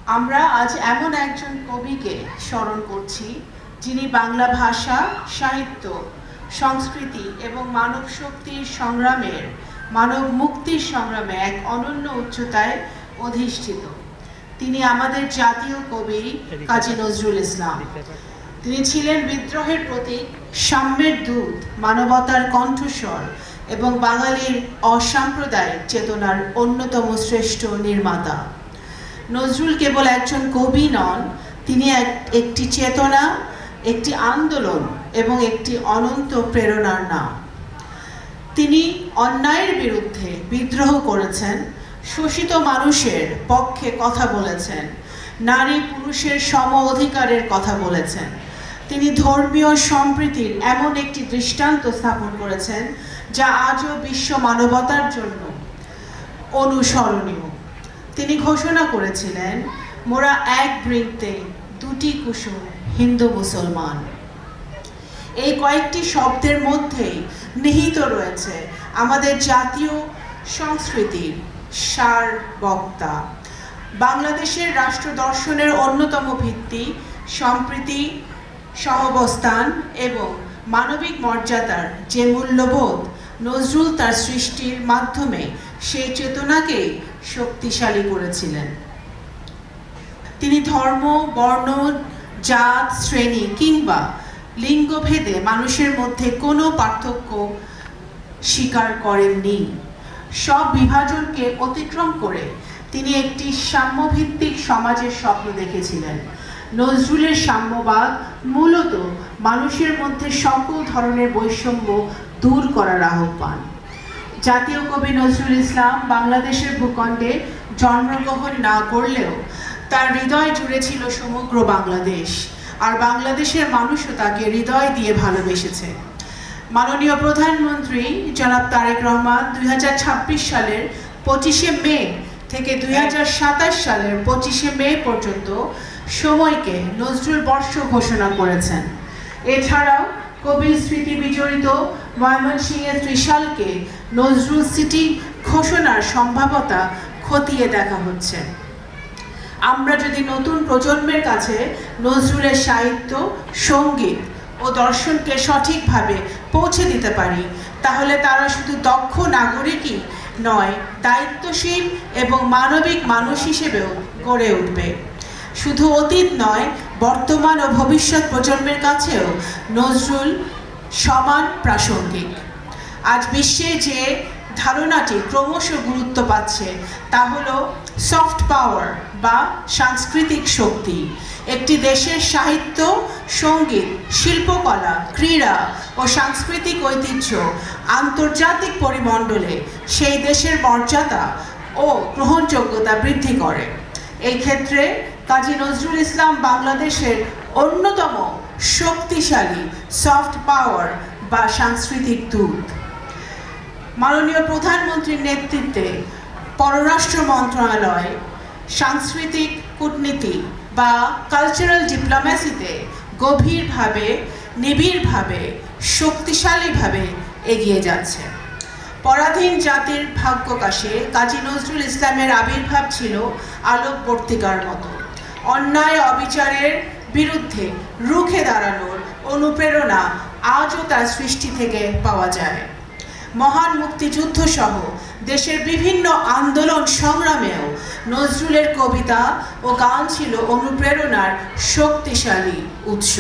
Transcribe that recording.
আমরা আজ এমন একজন কবিকে স্মরণ করছি যিনি বাংলা ভাষা, সাহিত্য, সংস্কৃতি এবং মানব শক্তির সংগ্রামের, মানব মুক্তির সংগ্রামে এক অনন্য উচ্চতায় অধিষ্ঠিত। তিনি আমাদের জাতীয় কবি কাজী নজরুল ইসলাম। তিনি ছিলেন বিদ্রোহের প্রতীক, সাম্যের দূত, মানবতার কণ্ঠস্বর এবং বাঙালির অসাম্প্রদায়িক চেতনার অন্যতম শ্রেষ্ঠ নির্মাতা। নজরুল কেবল একজন কবি নন, তিনি একটি চেতনা, একটি আন্দোলন এবং একটি অনন্ত প্রেরণার নাম। তিনি অন্যায়ের বিরুদ্ধে বিদ্রোহ করেছেন, শোষিত মানুষের পক্ষে কথা বলেছেন, নারী পুরুষের সম অধিকারের কথা বলেছেন। তিনি ধর্মীয় সম্প্রীতির এমন একটি দৃষ্টান্ত স্থাপন করেছেন যা আজও বিশ্ব মানবতার জন্য অনুসরণীয়। তিনি ঘোষণা করেছিলেন, মোরা এক বৃন্তে দুটি কুসুম, হিন্দু মুসলমান। এই কয়েকটি শব্দের মধ্যেই নিহিত রয়েছে আমাদের জাতীয় সংস্কৃতির সারবক্তা। বাংলাদেশের রাষ্ট্র দর্শনের অন্যতম ভিত্তি সম্প্রীতি, সহাবস্থান এবং মানবিক মর্যাদার যে মূল্যবোধ, নজরুল তার সৃষ্টির মাধ্যমে সেই চেতনাকে শক্তিশালী করেছিলেন। তিনি ধর্ম, বর্ণ, জাত, শ্রেণী কিংবা লিঙ্গভেদে মানুষের মধ্যে কোনো পার্থক্য স্বীকার করেননি। সব বিভাজনকে অতিক্রম করে তিনি একটি সাম্যভিত্তিক সমাজের স্বপ্ন দেখেছিলেন। নজরুলের সাম্যবাদ মূলত মানুষের মধ্যে সকল ধরনের বৈষম্য দূর করার আহ্বান। জাতীয় কবি নজরুল ইসলাম বাংলাদেশের ভূখণ্ডে জন্মগ্রহণ না করলেও তার হৃদয় জুড়ে ছিল সমগ্র বাংলাদেশ, আর বাংলাদেশের মানুষও তাকে হৃদয় দিয়ে ভালোবেসেছে। মাননীয় প্রধানমন্ত্রী জনাব তারেক রহমান 2026 সালের 25শে মে থেকে 2027 সালের 25শে মে পর্যন্ত সময়কে নজরুল বর্ষ ঘোষণা করেছেন। এছাড়াও কবির স্মৃতি বিজড়িত ময়মনসিংহের ত্রিশালকে নজরুল সিটি ঘোষণার সম্ভাবনা খতিয়ে দেখা হচ্ছে। আমরা যদি নতুন প্রজন্মের কাছে নজরুলের সাহিত্য, সঙ্গীত ও দর্শনকে সঠিকভাবে পৌঁছে দিতে পারি, তাহলে তারা শুধু দক্ষ নাগরিকই নয়, দায়িত্বশীল এবং মানবিক মানুষ হিসেবেও গড়ে উঠবে। শুধু অতীত নয়, বর্তমান ও ভবিষ্যৎ প্রজন্মের কাছেও নজরুল সমান প্রাসঙ্গিক। আজ বিশ্বে যে ধারণাটি ক্রমশ গুরুত্ব পাচ্ছে তা হলো সফট পাওয়ার বা সাংস্কৃতিক শক্তি। একটি দেশের সাহিত্য, সঙ্গীত, শিল্পকলা, ক্রীড়া ও সাংস্কৃতিক ঐতিহ্য আন্তর্জাতিক পরিমণ্ডলে সেই দেশের মর্যাদা ও গ্রহণযোগ্যতা বৃদ্ধি করে। এই ক্ষেত্রে কাজী নজরুল ইসলাম বাংলাদেশের অন্যতম শক্তিশালী সফট পাওয়ার বা সাংস্কৃতিক দূত। মাননীয় প্রধানমন্ত্রীর নেতৃত্বে পররাষ্ট্র মন্ত্রণালয় সাংস্কৃতিক কূটনীতি বা কালচারাল ডিপ্লোম্যাসিতে গভীরভাবে, নিবিড়ভাবে, শক্তিশালীভাবে এগিয়ে যাচ্ছে। পরাধীন জাতির ভাগ্যকাশে কাজী নজরুল ইসলামের আবির্ভাব ছিল আলোকবর্তিকার মতো। অন্যায় অবিচারের বিরুদ্ধে রুখে দাঁড়ানোর অনুপ্রেরণা আজও তার সৃষ্টি থেকে পাওয়া যায়। মহান মুক্তিযুদ্ধ সহ দেশের বিভিন্ন আন্দোলন সংগ্রামেও নজরুলের কবিতা ও গান ছিল অনুপ্রেরণার শক্তিশালী উৎস।